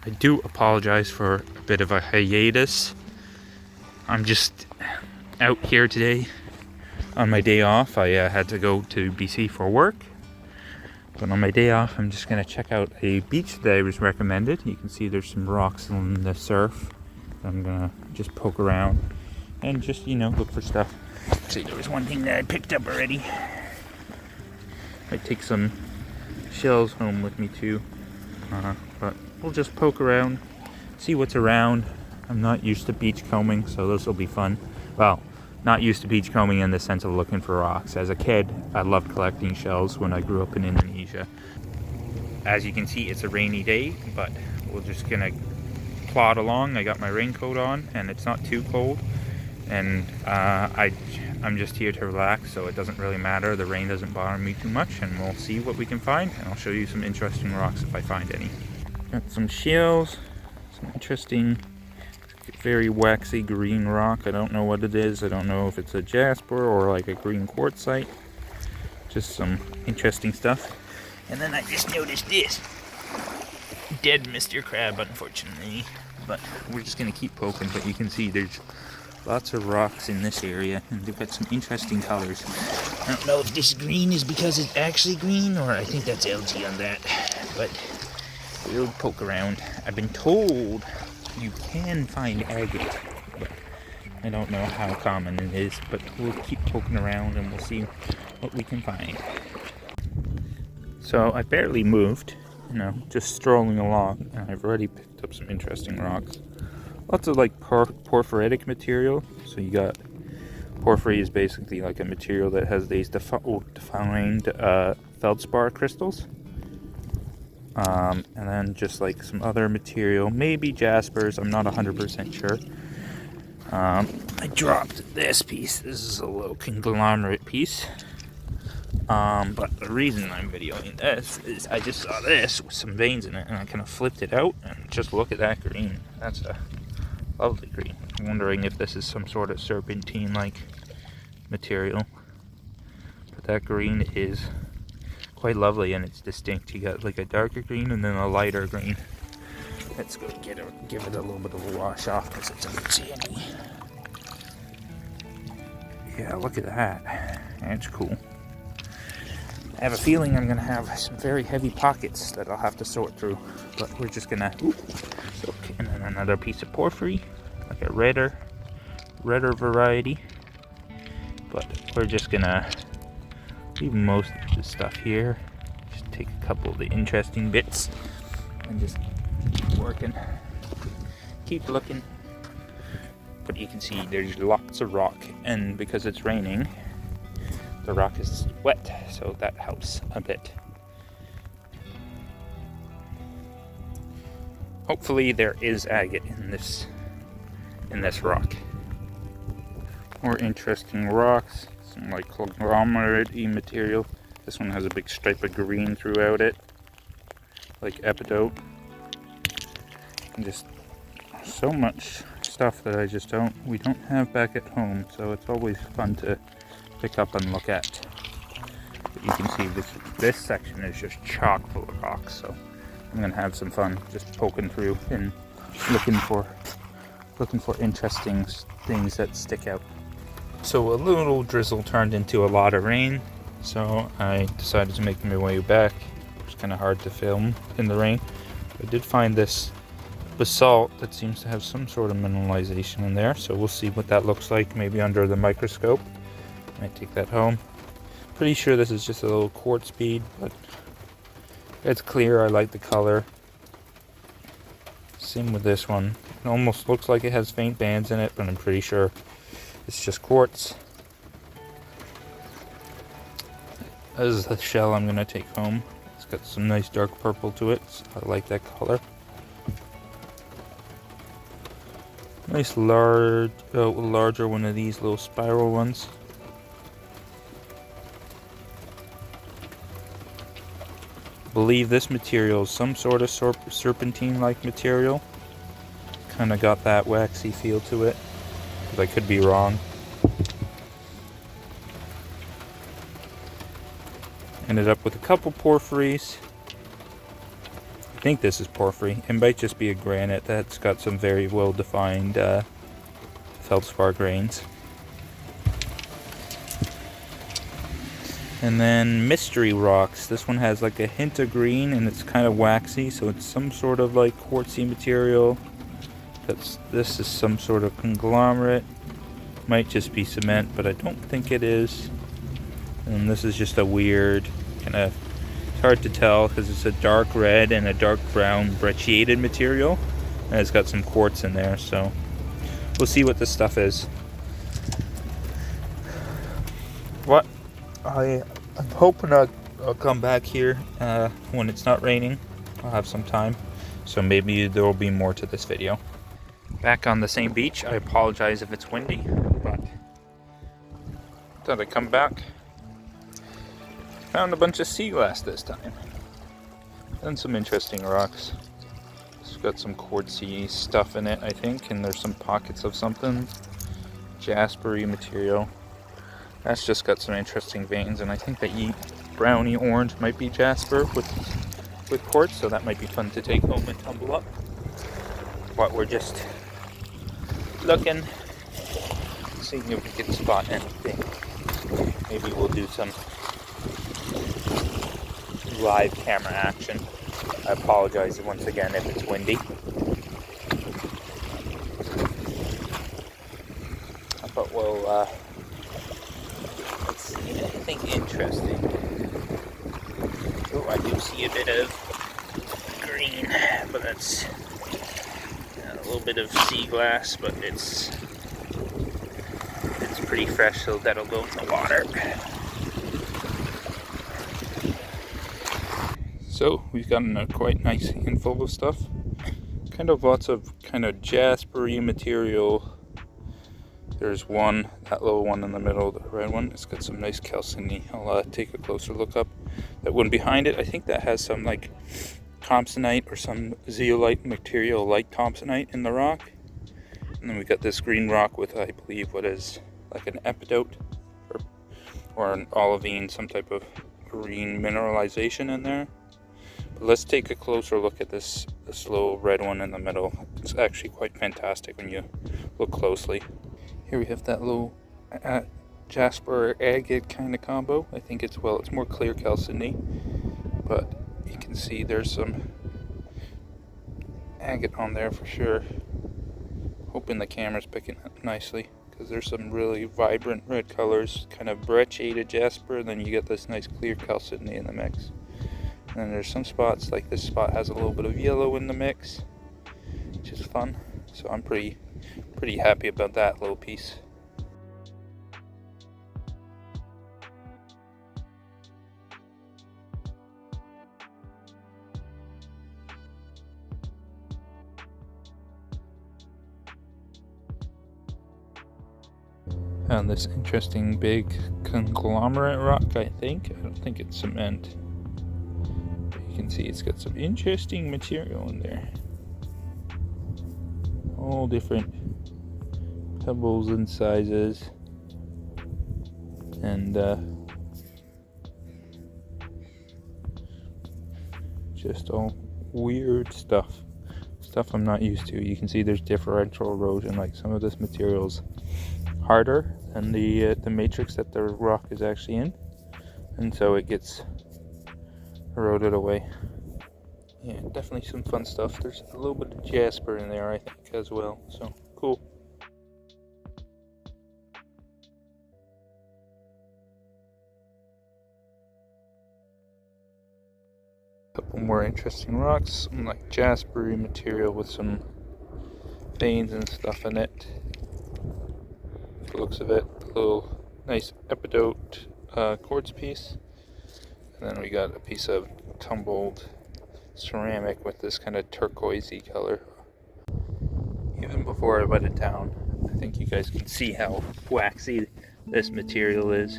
I do apologize for a bit of a hiatus. I'm just out here today on my day off. I had to go to BC for work. But on my day off, I'm just going to check out a beach that I was recommended. You can see there's some rocks in the surf. I'm going to just poke around and just, look for stuff. See, there was one thing that I picked up already. I take some shells home with me too. But we'll just poke around, see what's around. I'm not used to beachcombing, so this will be fun. Well, not used to beachcombing in the sense of looking for rocks. As a kid, I loved collecting shells when I grew up in Indonesia. As you can see, it's a rainy day, but we're just gonna plod along. I got my raincoat on, and it's not too cold. And I'm just here to relax, so it doesn't really matter. The rain doesn't bother me too much, and we'll see what we can find. And I'll show you some interesting rocks if I find any. Got some shells, some interesting, very waxy green rock. I don't know what it is. I don't know if it's a jasper or like a green quartzite. Just some interesting stuff. And then I just noticed this. Dead Mr. Crab, unfortunately. But we're just gonna keep poking, but you can see there's lots of rocks in this area, and they've got some interesting colors. I don't know if this green is because it's actually green, or I think that's algae on that, but we'll poke around. I've been told you can find agate, but I don't know how common it is, but we'll keep poking around and we'll see what we can find. So I barely moved, just strolling along, and I've already picked up some interesting rocks. Lots of like porphyritic material. So you got porphyry is basically like a material that has these defined feldspar crystals. And then just like some other material, maybe jaspers, I'm not 100% sure. I dropped this piece. This is a little conglomerate piece. But the reason I'm videoing this is I just saw this with some veins in it, and I kind of flipped it out, and just look at that green. That's a lovely green. I'm wondering if this is some sort of serpentine-like material. But that green is quite lovely, and it's distinct. You got like a darker green and then a lighter green. Let's go give it a little bit of a wash off because it's a bit sandy. Yeah, look at that. That's cool. I have a feeling I'm gonna have some very heavy pockets that I'll have to sort through, but we're just gonna okay, and then another piece of porphyry, like a redder variety, but we're just gonna leave most of the stuff here. Just take a couple of the interesting bits and just keep working, keep looking. But you can see there's lots of rock, and because it's raining, the rock is wet, so that helps a bit. Hopefully there is agate in this rock. More interesting rocks, some like conglomerate-y material. This one has a big stripe of green throughout it, like epidote. And just so much stuff that we don't have back at home, so it's always fun to pick up and look at. But you can see this section is just chock full of rocks, so I'm gonna have some fun just poking through and looking for interesting things that stick out. So a little drizzle turned into a lot of rain, so I decided to make my way back. It was kind of hard to film in the rain. I did find this basalt that seems to have some sort of mineralization in there, so we'll see what that looks like, maybe under the microscope. Might take that home. Pretty sure this is just a little quartz bead, but it's clear. I like the color. Same with this one. It almost looks like it has faint bands in it, but I'm pretty sure it's just quartz. This is the shell I'm gonna take home. It's got some nice dark purple to it, so I like that color. Nice larger one of these little spiral ones. I believe this material is some sort of serpentine-like material. Kind of got that waxy feel to it, but I could be wrong. Ended up with a couple porphyries, I think this is porphyry. It might just be a granite that's got some very well defined feldspar grains. And then mystery rocks. This one has like a hint of green and it's kind of waxy, so it's some sort of like quartzy material. This is some sort of conglomerate. Might just be cement, but I don't think it is. And this is just a weird kind of, it's hard to tell because it's a dark red and a dark brown brecciated material, and it's got some quartz in there, so we'll see what this stuff is. What I'm hoping I'll come back here when it's not raining. I'll have some time, so maybe there will be more to this video. Back on the same beach. I apologize if it's windy, but thought I'd come back. Found a bunch of sea glass this time. And some interesting rocks. It's got some quartzy stuff in it, I think, and there's some pockets of something. Jaspery material. That's just got some interesting veins, and I think that browny orange might be jasper with quartz, so that might be fun to take home and tumble up. But we're just looking, seeing if we can spot anything. Maybe we'll do some live camera action. I apologize once again if it's windy. But we'll let's see anything interesting. Oh, I do see a bit of green, but that's a little bit of sea glass, but it's pretty fresh, so that'll go in the water. So we've gotten a quite nice handful of stuff. Kind of lots of kind of jaspery material. There's one, that little one in the middle, the red one. It's got some nice calciny. I'll take a closer look up. That one behind it, I think that has some like thompsonite or some zeolite material like thompsonite in the rock. And then we got this green rock with, I believe, what is like an epidote or an olivine, some type of green mineralization in there. But let's take a closer look at this little red one in the middle. It's actually quite fantastic when you look closely. Here we have that little jasper agate kind of combo. I think it's more clear calciny, but you can see there's some agate on there for sure. Hoping the camera's picking up nicely, because there's some really vibrant red colors, kind of brecciated jasper, and then you get this nice clear calciny in the mix. And then there's some spots, like this spot has a little bit of yellow in the mix, which is fun. So I'm pretty happy about that little piece. Found this interesting big conglomerate rock, I think. I don't think it's cement. But you can see it's got some interesting material in there. All different pebbles and sizes. And just all weird stuff. Stuff I'm not used to. You can see there's differential erosion, like some of this material's harder than the matrix that the rock is actually in, and so it gets eroded away. Yeah, definitely some fun stuff. There's a little bit of jasper in there, I think, as well, so cool. Couple more interesting rocks, some like jaspery material with some veins and stuff in it. Looks of it, a little nice epidote quartz piece, and then we got a piece of tumbled ceramic with this kind of turquoisey color. Even before I wet it down, I think you guys can see how waxy this material is.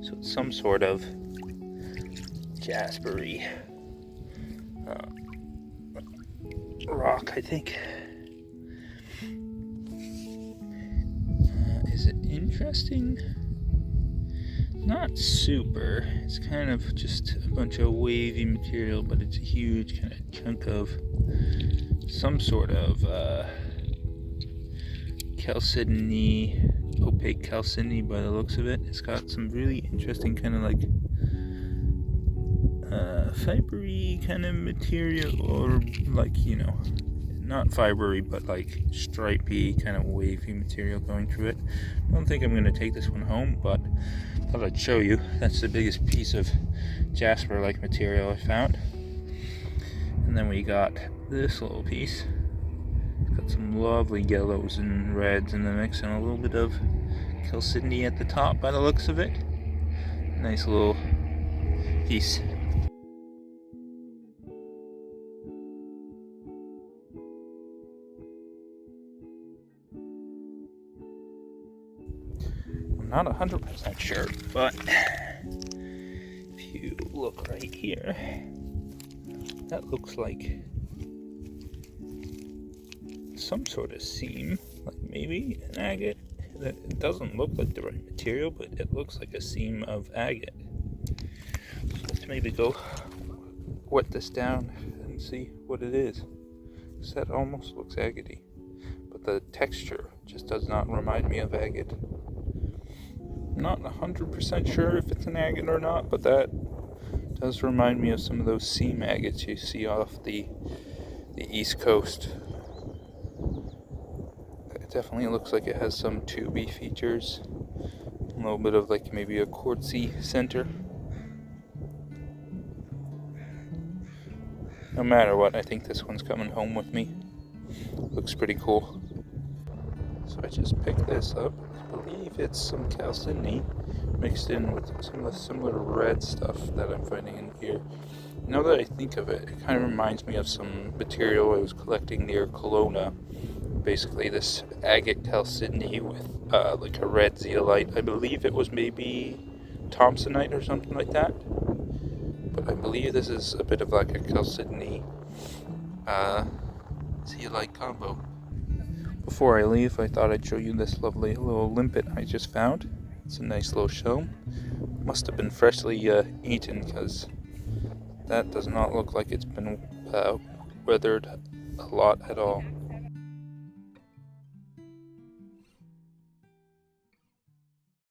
So it's some sort of jaspery rock, I think. Is it interesting? not super. It's kind of just a bunch of wavy material, but it's a huge kind of chunk of some sort of chalcedony, opaque chalcedony by the looks of it. It's got some really interesting kind of like fibery kind of material, or like, you know, not fibery, but like stripy kind of wavy material going through it. I don't think I'm going to take this one home, but I thought I'd show you. That's the biggest piece of jasper like material I found. And then we got this little piece. It's got some lovely yellows and reds in the mix, and a little bit of chalcedony at the top by the looks of it. Nice little piece. I'm not 100% sure, but if you look right here, that looks like some sort of seam, like maybe an agate. It doesn't look like the right material, but it looks like a seam of agate. So let's maybe go wet this down and see what it is. Because that almost looks agate-y, but the texture just does not remind me of agate. I'm not 100% sure if it's an agate or not, but that does remind me of some of those seam agates you see off the east coast. It definitely looks like it has some tubey features, a little bit of like maybe a quartzy center. No matter what, I think this one's coming home with me. Looks pretty cool. So I just picked this up. I believe it's some chalcedony mixed in with some of the similar red stuff that I'm finding in here. Now that I think of it, it kind of reminds me of some material I was collecting near Kelowna. Basically this agate chalcedony with like a red zeolite. I believe it was maybe Thompsonite or something like that. But I believe this is a bit of like a chalcedony zeolite combo. Before I leave, I thought I'd show you this lovely little limpet I just found. It's a nice little shell. Must have been freshly eaten, because that does not look like it's been weathered a lot at all.